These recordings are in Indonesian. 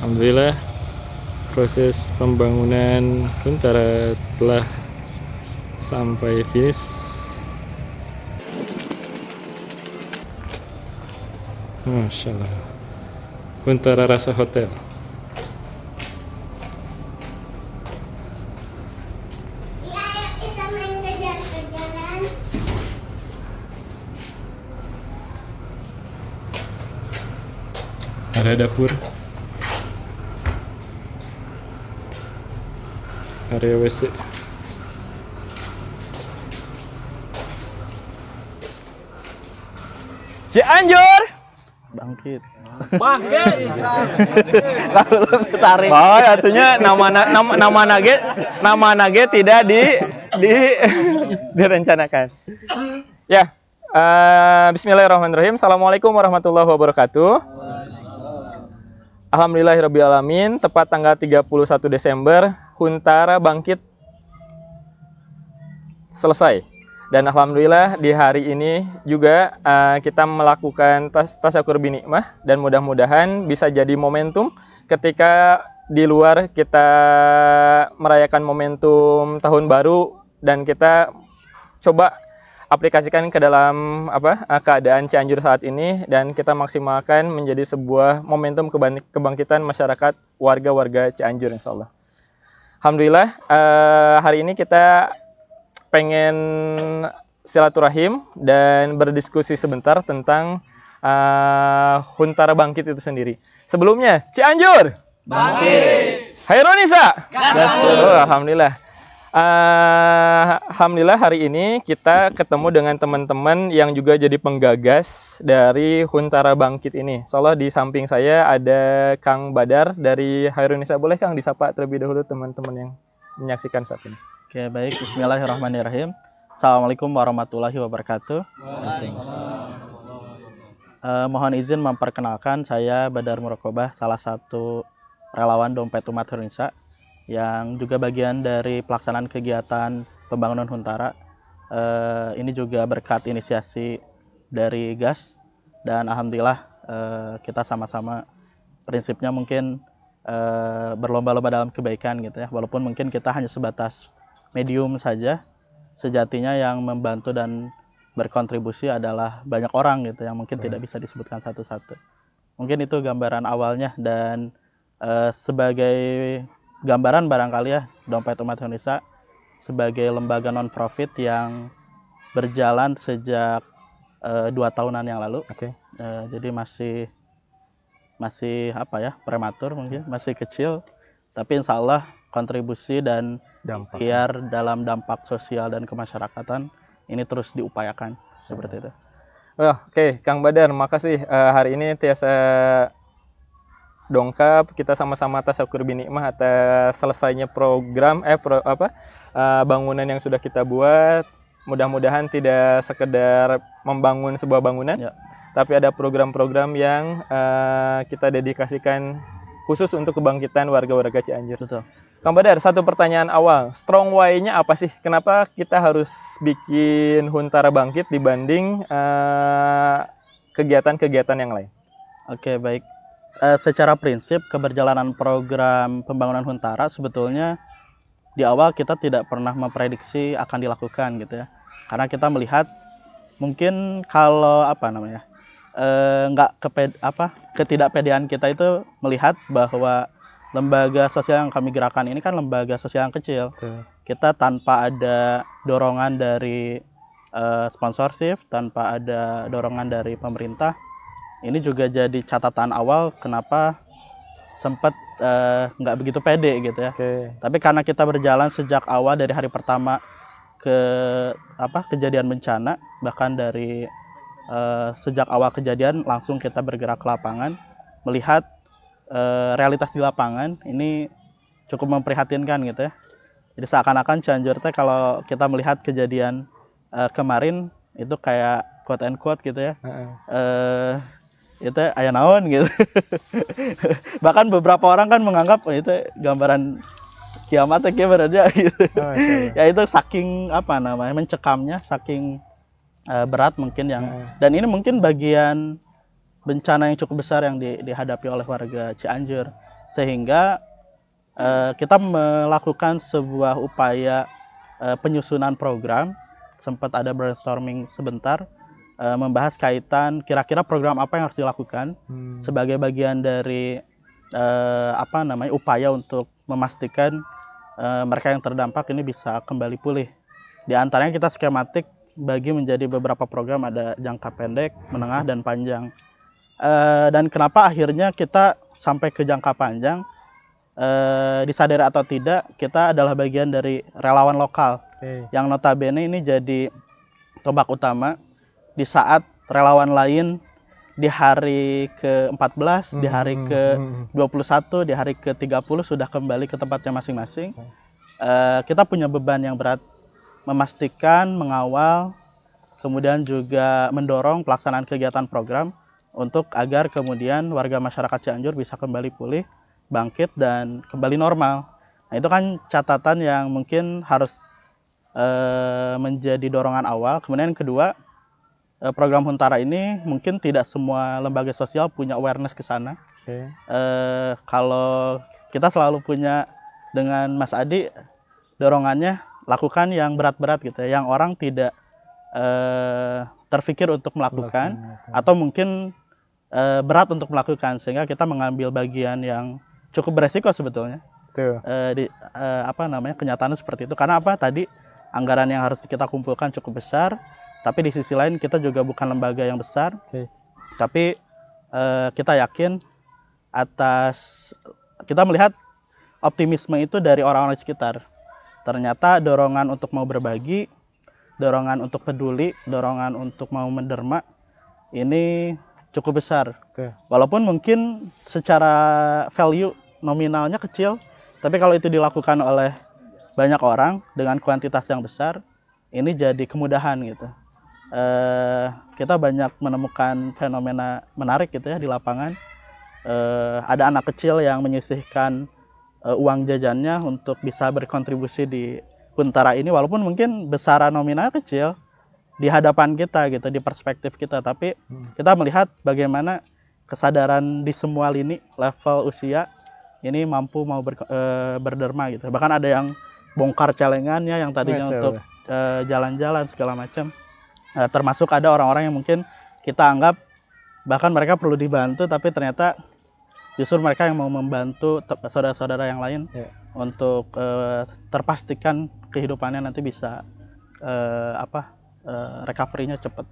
Alhamdulillah proses pembangunan Huntara telah sampai finish. Masya Allah, Huntara Rasa Hotel. Kita main kejar-kejaran. Ada dapur, area WC. Cianjur Bangkit. tarik. Oh, artinya nama nage tidak direncanakan. Ya. Bismillahirrahmanirrahim. Assalamualaikum warahmatullahi wabarakatuh. Alhamdulillahirrabbilalamin. Tepat tanggal 31 Desember, Huntara Bangkit selesai. Dan alhamdulillah di hari ini juga kita melakukan tasyakur binikmah, dan mudah-mudahan bisa jadi momentum ketika di luar kita merayakan momentum tahun baru, dan kita coba aplikasikan ke dalam keadaan Cianjur saat ini, dan kita maksimalkan menjadi sebuah momentum kebangkitan masyarakat warga-warga Cianjur, insyaallah. Alhamdulillah hari ini kita pengen silaturahim dan berdiskusi sebentar tentang Huntara Bangkit itu sendiri. Sebelumnya, Cianjur bangkit, Hairunisa gaspol. Alhamdulillah. Alhamdulillah hari ini kita ketemu dengan teman-teman yang juga jadi penggagas dari Huntara Bangkit ini. Insyaallah di samping saya ada Kang Badar dari Hairunisa. Boleh Kang disapa terlebih dahulu teman-teman yang menyaksikan saat ini. Oke, baik. Bismillahirrahmanirrahim. Assalamualaikum warahmatullahi wabarakatuh. Mohon izin memperkenalkan, saya Badar Murokobah, salah satu relawan Dompet Umat Hairunisa yang juga bagian dari pelaksanaan kegiatan pembangunan Huntara. Ini juga berkat inisiasi dari GAS, dan alhamdulillah kita sama-sama prinsipnya mungkin berlomba-lomba dalam kebaikan gitu ya. Walaupun mungkin kita hanya sebatas medium saja, sejatinya yang membantu dan berkontribusi adalah banyak orang gitu yang mungkin tidak bisa disebutkan satu-satu. Mungkin itu gambaran awalnya, dan sebagai gambaran barangkali ya, Dompet Umat Hairunisa sebagai lembaga non-profit yang berjalan sejak 2 tahunan yang lalu. Jadi masih prematur, mungkin masih kecil, tapi insya Allah kontribusi dan ikhtiar dalam dampak sosial dan kemasyarakatan ini terus diupayakan seperti itu. Oke, Kang Badar, makasih. Hari ini tiasa dongkap kita sama-sama tasyakur binikmah atas selesainya program bangunan yang sudah kita buat. Mudah-mudahan tidak sekedar membangun sebuah bangunan, tapi ada program-program yang kita dedikasikan khusus untuk kebangkitan warga-warga Cianjur. Betul. Kang Badar, satu pertanyaan awal. Strong why-nya apa sih? Kenapa kita harus bikin Huntara Bangkit dibanding kegiatan-kegiatan yang lain? Oke, baik. Secara prinsip keberjalanan program pembangunan Huntara sebetulnya di awal kita tidak pernah memprediksi akan dilakukan gitu ya. Karena kita melihat mungkin kalau ketidakpedean kita itu melihat bahwa lembaga sosial yang kami gerakan ini kan lembaga sosial yang kecil. Kita tanpa ada dorongan dari sponsorship, tanpa ada dorongan dari pemerintah. Ini juga jadi catatan awal kenapa sempat nggak begitu pede gitu ya. Tapi karena kita berjalan sejak awal dari hari pertama kejadian bencana, bahkan dari sejak awal kejadian langsung kita bergerak ke lapangan, melihat realitas di lapangan ini cukup memprihatinkan gitu ya. Jadi seakan-akan Cianjur kalau kita melihat kejadian kemarin itu kayak quote and quote gitu ya. Itu aya naon gitu. Bahkan beberapa orang kan menganggap itu gambaran kiamat aja gitu. Ya itu saking mencekamnya, saking berat mungkin yang dan ini mungkin bagian bencana yang cukup besar yang dihadapi oleh warga Cianjur, sehingga kita melakukan sebuah upaya penyusunan program. Sempat ada brainstorming sebentar, membahas kaitan kira-kira program apa yang harus dilakukan sebagai bagian dari upaya untuk memastikan mereka yang terdampak ini bisa kembali pulih. Di antaranya kita skematik bagi menjadi beberapa program, ada jangka pendek, menengah, dan panjang. Dan kenapa akhirnya kita sampai ke jangka panjang, disadari atau tidak, kita adalah bagian dari relawan lokal. Yang notabene ini jadi tombak utama di saat relawan lain di hari ke-14, di hari ke-21, di hari ke-30 sudah kembali ke tempatnya masing-masing. Kita punya beban yang berat, memastikan, mengawal, kemudian juga mendorong pelaksanaan kegiatan program untuk agar kemudian warga masyarakat Cianjur bisa kembali pulih, bangkit, dan kembali normal. Nah, itu kan catatan yang mungkin harus menjadi dorongan awal. Kemudian yang kedua, program Huntara ini mungkin tidak semua lembaga sosial punya awareness ke sana. Kalau kita selalu punya dengan Mas Adi, dorongannya lakukan yang berat-berat gitu ya, yang orang tidak terpikir untuk melakukan, atau mungkin berat untuk melakukan, sehingga kita mengambil bagian yang cukup beresiko sebetulnya. Kenyataannya seperti itu. Karena apa? Tadi anggaran yang harus kita kumpulkan cukup besar, tapi di sisi lain kita juga bukan lembaga yang besar. Tapi kita yakin kita melihat optimisme itu dari orang-orang sekitar. Ternyata dorongan untuk mau berbagi, dorongan untuk peduli, dorongan untuk mau menderma ini cukup besar. Walaupun mungkin secara value nominalnya kecil, tapi kalau itu dilakukan oleh banyak orang dengan kuantitas yang besar, ini jadi kemudahan gitu. Kita banyak menemukan fenomena menarik gitu ya di lapangan. Ada anak kecil yang menyisihkan uang jajannya untuk bisa berkontribusi di Huntara ini, walaupun mungkin besaran nominal kecil di hadapan kita gitu, di perspektif kita, tapi kita melihat bagaimana kesadaran di semua lini level usia ini mampu mau berderma gitu. Bahkan ada yang bongkar celengannya yang tadinya untuk jalan-jalan segala macam. Termasuk ada orang-orang yang mungkin kita anggap bahkan mereka perlu dibantu, tapi ternyata justru mereka yang mau membantu saudara-saudara yang lain untuk terpastikan kehidupannya nanti bisa recovery-nya cepat.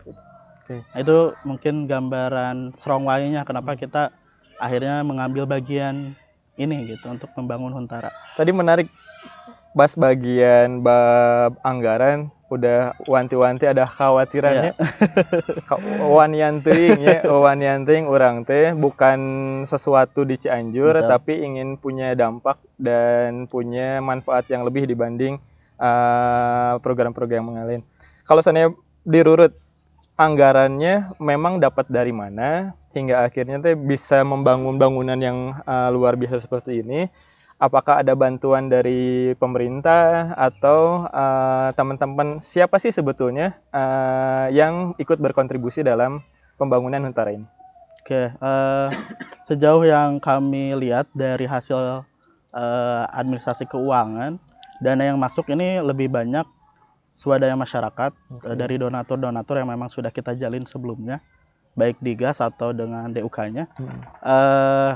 Nah, itu mungkin gambaran strong way-nya kenapa kita akhirnya mengambil bagian ini gitu untuk membangun Huntara. Tadi menarik bahas bagian bab anggaran, udah wanti-wanti ada khawatirannya. Wanianting orang teh bukan sesuatu di Cianjur. Betul. Tapi ingin punya dampak dan punya manfaat yang lebih dibanding program-program yang lain. Kalau seandainya dirurut anggarannya memang dapat dari mana hingga akhirnya teh bisa membangun bangunan yang luar biasa seperti ini. Apakah ada bantuan dari pemerintah atau teman-teman siapa sih sebetulnya yang ikut berkontribusi dalam pembangunan Huntara ini? Sejauh yang kami lihat dari hasil administrasi keuangan, dana yang masuk ini lebih banyak swadaya masyarakat dari donatur-donatur yang memang sudah kita jalin sebelumnya, baik di gas atau dengan DUK-nya.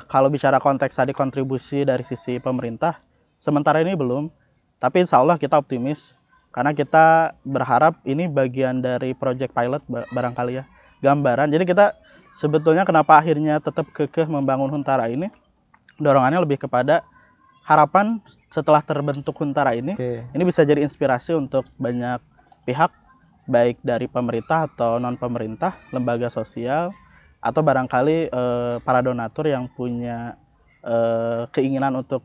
Kalau bicara konteks tadi kontribusi dari sisi pemerintah, sementara ini belum. Tapi insya Allah kita optimis, karena kita berharap ini bagian dari project pilot barangkali ya, gambaran. Jadi kita sebetulnya kenapa akhirnya tetap kekeh membangun Huntara ini, dorongannya lebih kepada harapan setelah terbentuk Huntara ini, ini bisa jadi inspirasi untuk banyak pihak, baik dari pemerintah atau non-pemerintah, lembaga sosial, atau barangkali para donatur yang punya keinginan untuk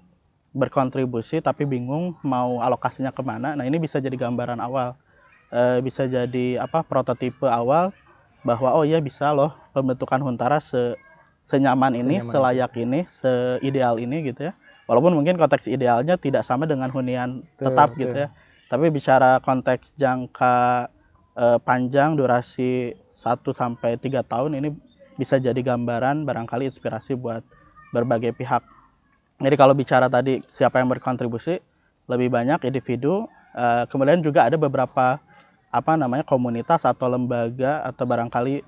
berkontribusi tapi bingung mau alokasinya kemana. Nah, ini bisa jadi gambaran awal, bisa jadi prototipe awal bahwa oh iya bisa loh pembentukan Huntara senyaman ini, selayak ini, seideal ini gitu ya. Walaupun mungkin konteks idealnya tidak sama dengan hunian tetap gitu ya. Tapi bicara konteks jangka panjang, durasi 1-3 tahun, ini bisa jadi gambaran barangkali inspirasi buat berbagai pihak. Jadi kalau bicara tadi siapa yang berkontribusi, lebih banyak individu, kemudian juga ada beberapa komunitas atau lembaga atau barangkali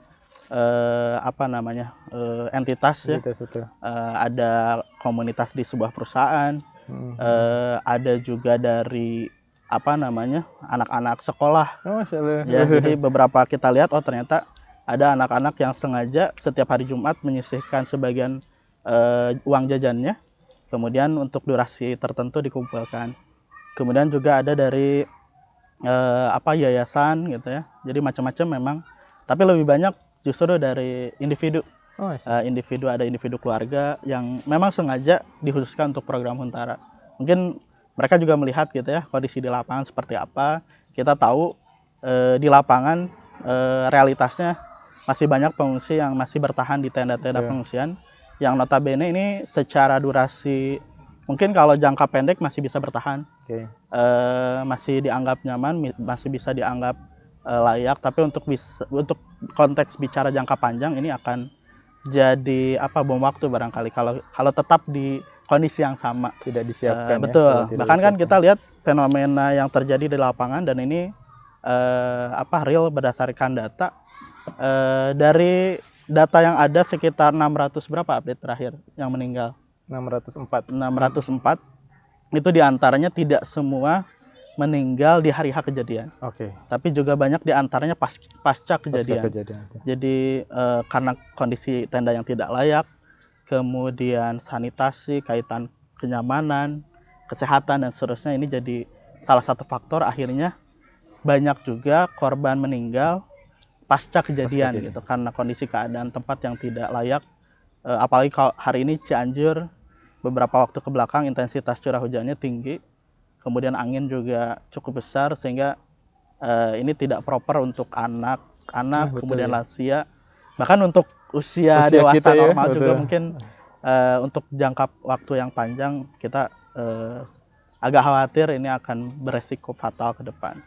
entitas ya. Ada komunitas di sebuah perusahaan, ada juga dari anak-anak sekolah. Ya, jadi beberapa kita lihat ternyata ada anak-anak yang sengaja setiap hari Jumat menyisihkan sebagian uang jajannya, kemudian untuk durasi tertentu dikumpulkan. Kemudian juga ada dari yayasan gitu ya. Jadi macam-macam memang, tapi lebih banyak justru dari individu. Ada individu keluarga yang memang sengaja dikhususkan untuk program Huntara. Mungkin mereka juga melihat gitu ya kondisi di lapangan seperti apa. Kita tahu di lapangan realitasnya masih banyak pengungsi yang masih bertahan di tenda-tenda pengungsian, yang notabene ini secara durasi mungkin kalau jangka pendek masih bisa bertahan, masih dianggap nyaman, masih bisa dianggap layak. Tapi untuk konteks bicara jangka panjang ini akan jadi bom waktu barangkali kalau tetap di kondisi yang sama, tidak disiapkan. Betul. Bahkan kan kita lihat fenomena yang terjadi di lapangan, dan ini real berdasarkan data. Dari data yang ada sekitar 600 berapa update terakhir yang meninggal? 604. Itu diantaranya tidak semua meninggal di hari H kejadian. Tapi juga banyak diantaranya pasca kejadian. Jadi karena kondisi tenda yang tidak layak, kemudian sanitasi, kaitan kenyamanan, kesehatan dan seterusnya, ini jadi salah satu faktor akhirnya banyak juga korban meninggal pasca kejadian gitu, karena kondisi keadaan tempat yang tidak layak. Apalagi kalau hari ini Cianjur beberapa waktu ke belakang intensitas curah hujannya tinggi, kemudian angin juga cukup besar, sehingga ini tidak proper untuk anak-anak, kemudian lansia, bahkan untuk usia dewasa normal juga mungkin untuk jangka waktu yang panjang kita agak khawatir ini akan beresiko fatal ke depan.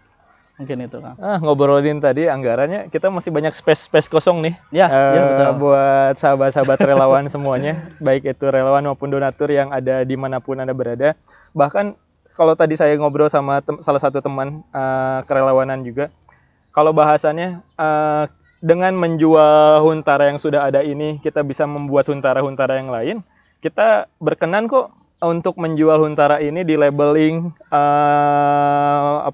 Mungkin itu, Kang. Ngobrolin tadi anggarannya, kita masih banyak space kosong nih. Ya, betul. Buat sahabat-sahabat relawan semuanya, baik itu relawan maupun donatur yang ada dimanapun Anda berada. Bahkan kalau tadi saya ngobrol sama salah satu teman kerelawanan juga, kalau bahasannya dengan menjual Huntara yang sudah ada ini, kita bisa membuat Huntara-Huntara yang lain. Kita berkenan kok untuk menjual Huntara ini di labeling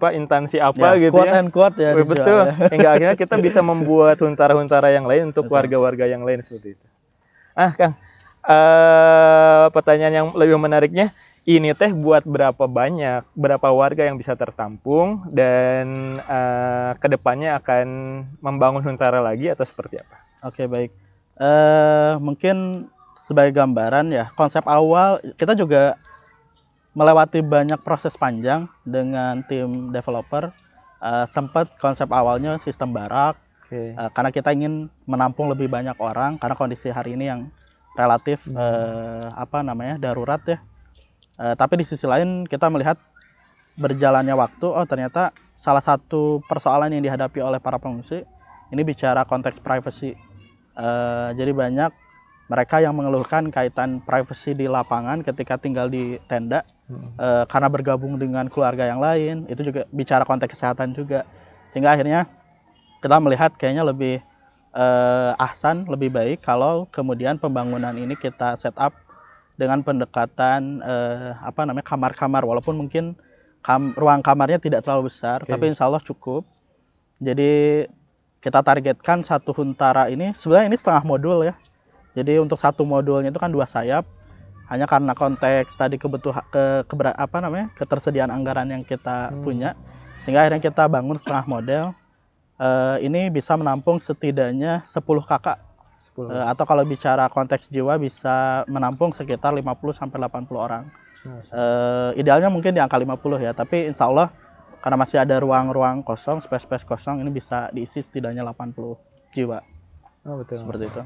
instansi apa gitu quote and quote ya. Betul. Hingga akhirnya kita bisa membuat Huntara-Huntara yang lain untuk warga-warga yang lain seperti itu. Kang, pertanyaan yang lebih menariknya, ini teh buat berapa warga yang bisa tertampung, dan kedepannya akan membangun Huntara lagi atau seperti apa? Oke, baik. Mungkin sebagai gambaran ya, konsep awal kita juga melewati banyak proses panjang dengan tim developer. Sempat konsep awalnya sistem barak, karena kita ingin menampung lebih banyak orang karena kondisi hari ini yang relatif darurat ya. Tapi di sisi lain kita melihat berjalannya waktu, ternyata salah satu persoalan yang dihadapi oleh para pengungsi ini bicara konteks privacy. Jadi banyak mereka yang mengeluhkan kaitan privacy di lapangan ketika tinggal di tenda, karena bergabung dengan keluarga yang lain. Itu juga bicara konteks kesehatan juga, sehingga akhirnya kita melihat kayaknya lebih ahsan, lebih baik kalau kemudian pembangunan ini kita set up dengan pendekatan kamar-kamar, walaupun mungkin ruang kamarnya tidak terlalu besar, tapi insya Allah cukup. Jadi kita targetkan satu Huntara ini, sebenarnya ini setengah modul ya. Jadi untuk satu modulnya itu kan 2 sayap, hanya karena konteks tadi ketersediaan anggaran yang kita punya, sehingga akhirnya kita bangun setengah model. Ini bisa menampung setidaknya 10 kakak. Atau kalau bicara konteks jiwa bisa menampung sekitar 50-80 orang. Idealnya mungkin di angka 50 ya, tapi insya Allah karena masih ada ruang-ruang kosong, space kosong, ini bisa diisi setidaknya 80 jiwa. Betul. Seperti itu.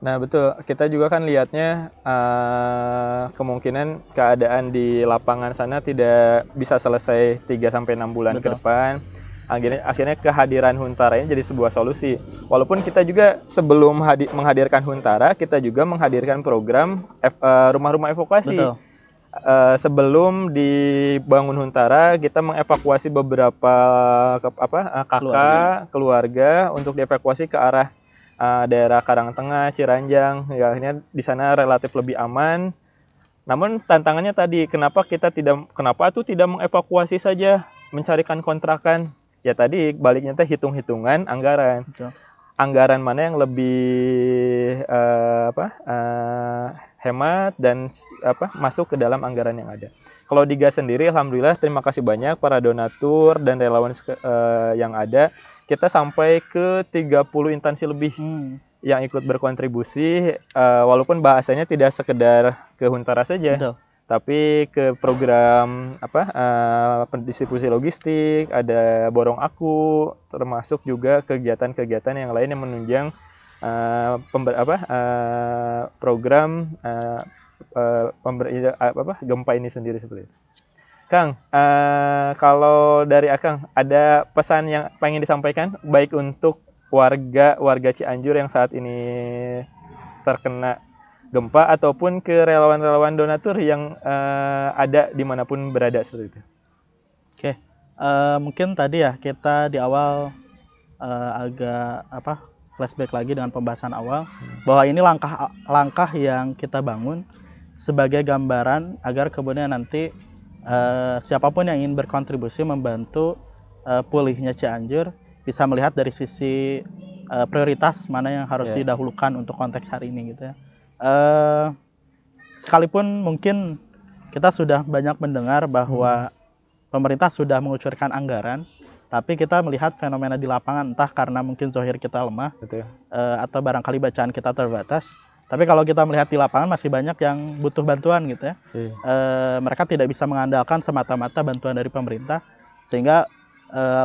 Nah betul, kita juga kan lihatnya kemungkinan keadaan di lapangan sana tidak bisa selesai 3-6 bulan ke depan. Akhirnya kehadiran Huntara ini jadi sebuah solusi. Walaupun kita juga sebelum menghadirkan Huntara, kita juga menghadirkan program rumah-rumah evakuasi. sebelum dibangun Huntara, kita mengevakuasi beberapa kakak keluarga untuk dievakuasi ke arah daerah Karangtengah, Ciranjang. Ya, akhirnya di sana relatif lebih aman. Namun tantangannya tadi, kenapa tidak mengevakuasi saja, mencarikan kontrakan? Ya tadi baliknya teh hitung-hitungan anggaran. Betul. Anggaran mana yang lebih hemat dan masuk ke dalam anggaran yang ada. Kalau di GAS sendiri, alhamdulillah terima kasih banyak para donatur dan relawan yang ada. Kita sampai ke 30 instansi lebih yang ikut berkontribusi, walaupun bahasanya tidak sekedar ke Huntara saja. Betul. Tapi ke program pendistribusi logistik, ada Borong Aku, termasuk juga kegiatan-kegiatan yang lain yang menunjang program gempa ini sendiri seperti itu. Kang, kalau dari Akang ada pesan yang pengen disampaikan baik untuk warga Cianjur yang saat ini terkena gempa ataupun ke relawan-relawan donatur yang ada dimanapun berada seperti itu. Oke, mungkin tadi ya kita di awal agak flashback lagi dengan pembahasan awal bahwa ini langkah yang kita bangun sebagai gambaran agar kemudian nanti siapapun yang ingin berkontribusi membantu pulihnya Cianjur bisa melihat dari sisi prioritas mana yang harus didahulukan untuk konteks hari ini gitu ya. Sekalipun mungkin kita sudah banyak mendengar bahwa pemerintah sudah mengucurkan anggaran, tapi kita melihat fenomena di lapangan entah karena mungkin zohir kita lemah, atau barangkali bacaan kita terbatas. Tapi kalau kita melihat di lapangan masih banyak yang butuh bantuan gitu ya. Mereka tidak bisa mengandalkan semata-mata bantuan dari pemerintah, sehingga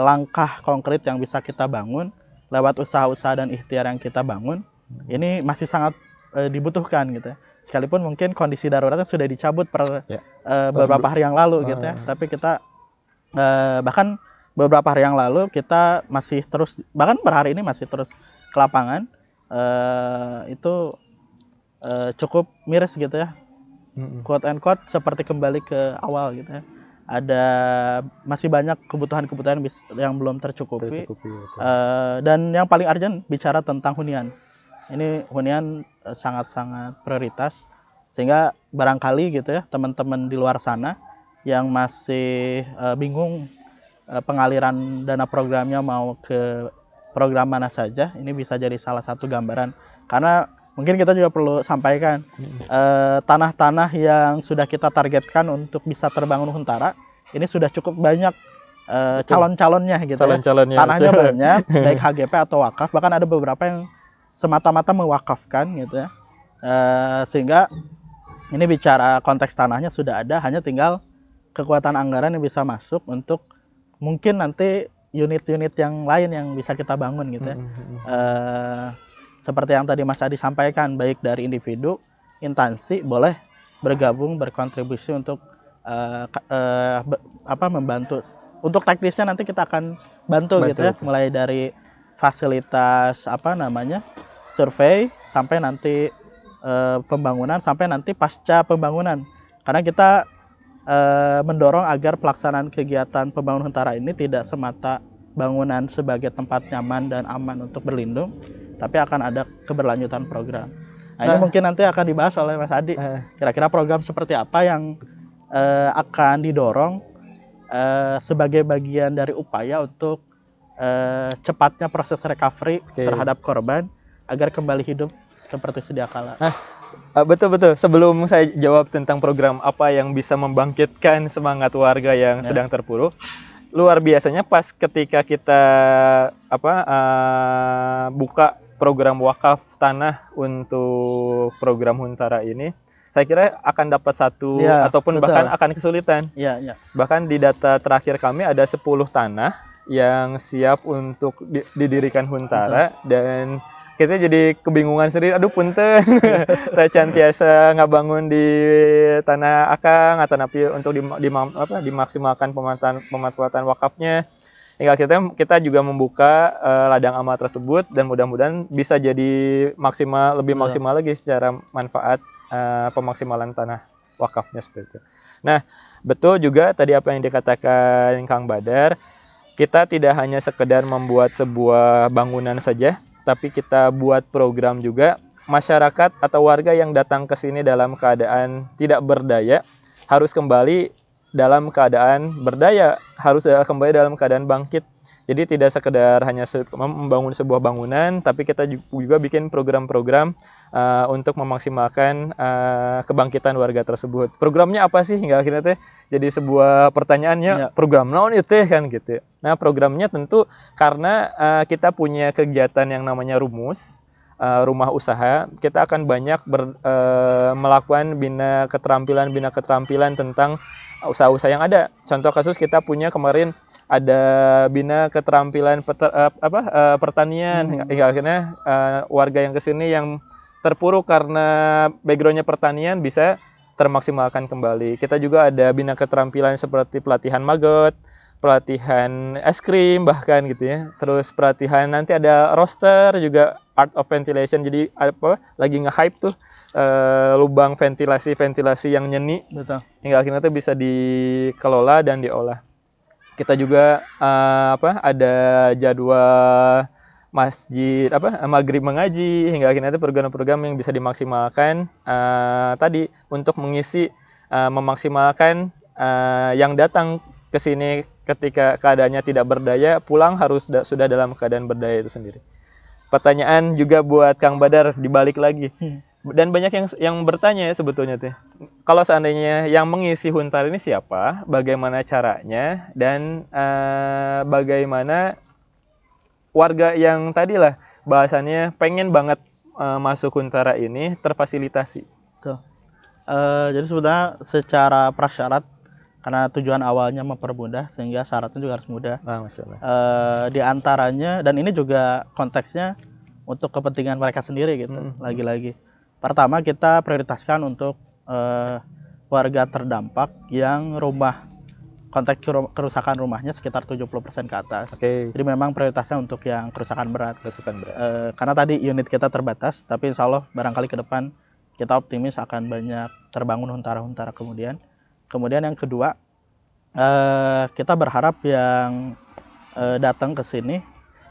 langkah konkret yang bisa kita bangun lewat usaha-usaha dan ikhtiar yang kita bangun ini masih sangat dibutuhkan gitu ya. Sekalipun mungkin kondisi daruratnya sudah dicabut beberapa hari yang lalu gitu ya. Tapi kita bahkan beberapa hari yang lalu kita masih terus, bahkan per hari ini masih terus ke lapangan. Itu cukup miris gitu ya, quote and quote seperti kembali ke awal gitu ya. Ada masih banyak kebutuhan-kebutuhan yang belum tercukupi. Dan yang paling urgent bicara tentang hunian. Ini hunian sangat-sangat prioritas, sehingga barangkali gitu ya teman-teman di luar sana yang masih bingung pengaliran dana programnya mau ke program mana saja, ini bisa jadi salah satu gambaran. Karena mungkin kita juga perlu sampaikan tanah-tanah yang sudah kita targetkan untuk bisa terbangun Huntara ini sudah cukup banyak calon-calonnya gitu ya. Tanahnya banyak, baik HGP atau wakaf, bahkan ada beberapa yang semata-mata mewakafkan gitu ya. Sehingga ini bicara konteks tanahnya sudah ada, hanya tinggal kekuatan anggaran yang bisa masuk untuk mungkin nanti unit-unit yang lain yang bisa kita bangun gitu ya. Seperti yang tadi Mas Adi sampaikan, baik dari individu, instansi boleh bergabung berkontribusi untuk membantu. Untuk teknisnya nanti kita akan bantu gitu ya, mulai dari fasilitas survei sampai nanti pembangunan, sampai nanti pasca pembangunan. Karena kita mendorong agar pelaksanaan kegiatan pembangunan Huntara ini tidak semata bangunan sebagai tempat nyaman dan aman untuk berlindung, tapi akan ada keberlanjutan program. Nah, ini mungkin nanti akan dibahas oleh Mas Adi. Kira-kira program seperti apa yang akan didorong sebagai bagian dari upaya untuk cepatnya proses recovery terhadap korban agar kembali hidup seperti sedia kala. Betul. Sebelum saya jawab tentang program apa yang bisa membangkitkan semangat warga yang sedang terpuruk, luar biasanya pas ketika kita buka program wakaf tanah untuk program Huntara ini, saya kira akan dapat satu ataupun bahkan akan kesulitan. Bahkan di data terakhir kami ada 10 tanah yang siap untuk didirikan Huntara, dan kita jadi kebingungan sendiri. Aduh punten, recan tiasa ngabangun di tanah akang atau napi untuk dimaksimalkan pemanfaatan wakafnya. Hingga kita juga membuka ladang amal tersebut, dan mudah-mudahan bisa jadi lebih maksimal lagi secara manfaat pemaksimalan tanah wakafnya seperti itu. Nah, betul juga tadi apa yang dikatakan Kang Badar, kita tidak hanya sekedar membuat sebuah bangunan saja, tapi kita buat program juga. Masyarakat atau warga yang datang ke sini dalam keadaan tidak berdaya harus kembali dalam keadaan berdaya, harus kembali dalam keadaan bangkit. Jadi tidak sekedar hanya membangun sebuah bangunan, tapi kita juga bikin program-program untuk memaksimalkan kebangkitan warga tersebut. Programnya apa sih hingga akhirnya teh jadi sebuah pertanyaannya, program naon itu kan gitu. Nah, programnya tentu karena kita punya kegiatan yang namanya rumus rumah usaha, kita akan banyak melakukan bina keterampilan tentang usaha-usaha yang ada. Contoh kasus kita punya kemarin ada bina keterampilan pertanian, hingga akhirnya warga yang kesini yang terpuruk karena backgroundnya pertanian bisa termaksimalkan kembali. Kita juga ada bina keterampilan seperti pelatihan magot, pelatihan es krim bahkan gitu ya. Terus pelatihan nanti ada roster juga, art of ventilation. Jadi lagi nge-hype tuh lubang ventilasi yang nyeni. Betul. Hingga akhirnya tuh bisa dikelola dan diolah. Kita juga ada jadwal masjid maghrib mengaji, hingga akhirnya itu program-program yang bisa dimaksimalkan tadi untuk mengisi memaksimalkan yang datang ke sini ketika keadaannya tidak berdaya, pulang harus sudah dalam keadaan berdaya itu sendiri. Pertanyaan juga buat Kang Badar dibalik lagi. Dan banyak yang bertanya ya sebetulnya tuh. Kalau seandainya yang mengisi Huntara ini siapa, bagaimana caranya, dan bagaimana warga yang tadilah bahasannya pengen banget masuk Huntara ini terfasilitasi. Tuh. Jadi sebenarnya secara prasyarat, karena tujuan awalnya mempermudah, sehingga syaratnya juga harus mudah. Masya Allah. Di antaranya, dan ini juga konteksnya untuk kepentingan mereka sendiri gitu. Lagi-lagi, pertama kita prioritaskan untuk warga terdampak yang konteks kerusakan rumahnya sekitar 70% ke atas. Jadi memang prioritasnya untuk yang kerusakan berat. Karena tadi unit kita terbatas, tapi insya Allah barangkali ke depan kita optimis akan banyak terbangun huntara-huntara kemudian. Kemudian yang kedua, kita berharap yang datang ke sini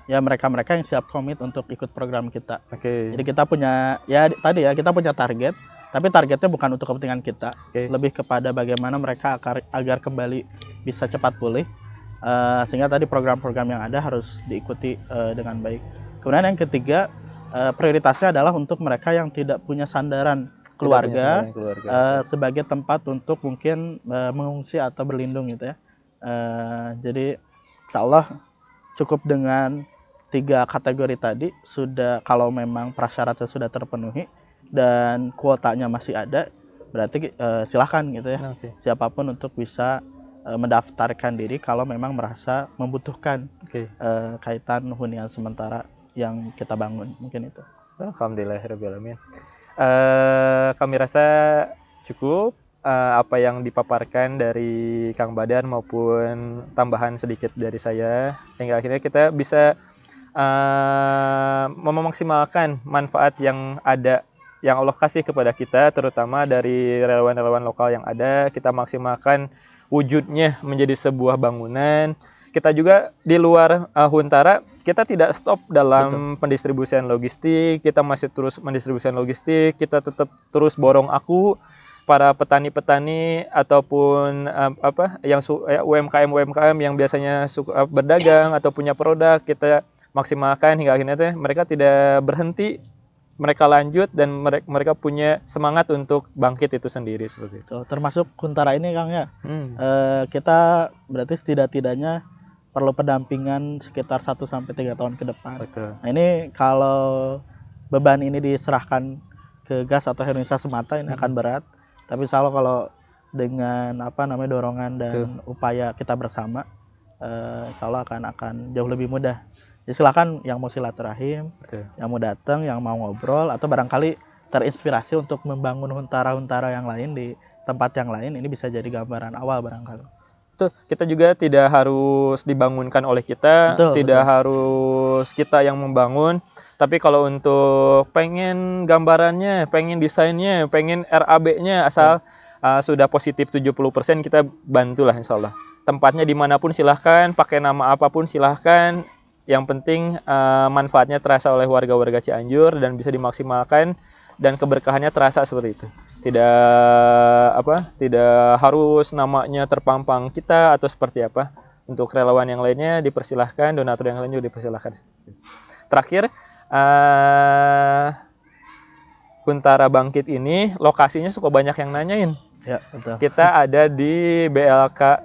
ya mereka-mereka yang siap komit untuk ikut program kita. Jadi kita punya kita punya target, tapi targetnya bukan untuk kepentingan kita, lebih kepada bagaimana mereka agar kembali bisa cepat pulih, sehingga tadi program-program yang ada harus diikuti dengan baik. Kemudian yang ketiga, prioritasnya adalah untuk mereka yang tidak punya sandaran keluarga, sebagai tempat untuk mungkin mengungsi atau berlindung gitu ya. Jadi insya Allah cukup dengan 3 kategori tadi sudah, kalau memang prasyaratnya sudah terpenuhi dan kuotanya masih ada, berarti silahkan gitu ya, siapapun untuk bisa mendaftarkan diri kalau memang merasa membutuhkan kaitan hunian sementara yang kita bangun, mungkin itu. Alhamdulillahirrahmanirrahim. Kami rasa cukup apa yang dipaparkan dari Kang Badar maupun tambahan sedikit dari saya, hingga akhirnya kita bisa memaksimalkan manfaat yang ada, yang Allah kasih kepada kita, terutama dari relawan-relawan lokal yang ada. Kita maksimalkan wujudnya menjadi sebuah bangunan. Kita juga di luar Huntara, kita tidak stop dalam pendistribusian logistik. Kita masih terus mendistribusikan logistik. Kita tetap terus borong aku para petani-petani ataupun yang UMKM yang biasanya berdagang atau punya produk, kita maksimalkan hingga akhirnya mereka tidak berhenti, mereka lanjut dan mereka punya semangat untuk bangkit itu sendiri seperti itu. Termasuk Huntara ini Kang ya, kita berarti setidak-tidaknya perlu pendampingan sekitar 1-3 tahun ke depan. Nah ini kalau beban ini diserahkan ke gas atau Herunisa semata ini akan berat, tapi insya Allah kalau dengan dorongan dan upaya kita bersama, insya Allah akan jauh lebih mudah. Jadi silakan yang mau silaturahim, yang mau datang, yang mau ngobrol, atau barangkali terinspirasi untuk membangun huntara-huntara yang lain di tempat yang lain, ini bisa jadi gambaran awal barangkali. Kita juga tidak harus dibangunkan oleh kita, harus kita yang membangun. Tapi kalau untuk pengen gambarannya, pengen desainnya, pengen RAB-nya, asal sudah positif 70%, kita bantulah insya Allah. Tempatnya dimanapun silahkan, pakai nama apapun silahkan. Yang penting manfaatnya terasa oleh warga-warga Cianjur dan bisa dimaksimalkan dan keberkahannya terasa seperti itu. Tidak harus namanya terpampang kita atau seperti apa. Untuk relawan yang lainnya dipersilahkan, donatur yang lain juga dipersilahkan. Terakhir, Huntara Bangkit ini lokasinya suka banyak yang nanyain. Ya, betul. Kita ada di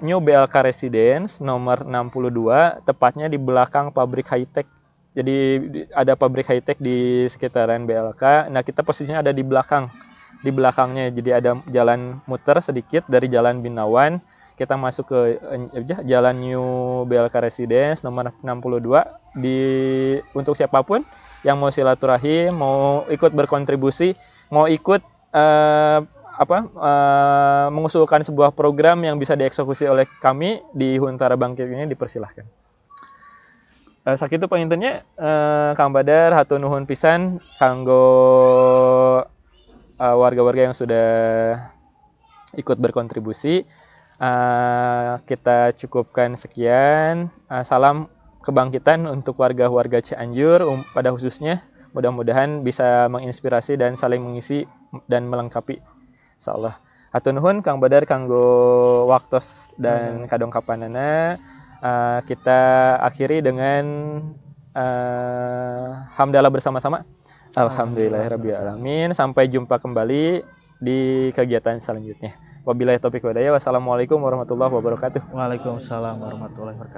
New BLK Residence nomor 62, tepatnya di belakang pabrik high-tech. Jadi ada pabrik high-tech di sekitaran BLK. Nah, kita posisinya ada di belakangnya. Jadi ada jalan muter sedikit dari Jalan Binawan. Kita masuk ke Jalan New BLK Residence nomor 62. Untuk siapapun yang mau silaturahim, mau ikut berkontribusi, mau ikut mengusulkan sebuah program yang bisa dieksekusi oleh kami di Huntara Bangkit ini, dipersilahkan. Sakitu pangintennya Kang Badar, hatur nuhun pisan kanggo warga-warga yang sudah ikut berkontribusi. Kita cukupkan sekian. Salam kebangkitan untuk warga-warga Cianjur pada khususnya. Mudah-mudahan bisa menginspirasi dan saling mengisi dan melengkapi. Insyaallah. Hatur nuhun Kang Badar kanggo waktos dan kadongkapanana. Kita akhiri dengan hamdalah bersama-sama. Alhamdulillahirabbil alamin. Sampai jumpa kembali di kegiatan selanjutnya. Wabillahi taufiq wal hidayah. Wassalamualaikum warahmatullahi wabarakatuh. Waalaikumsalam warahmatullahi wabarakatuh.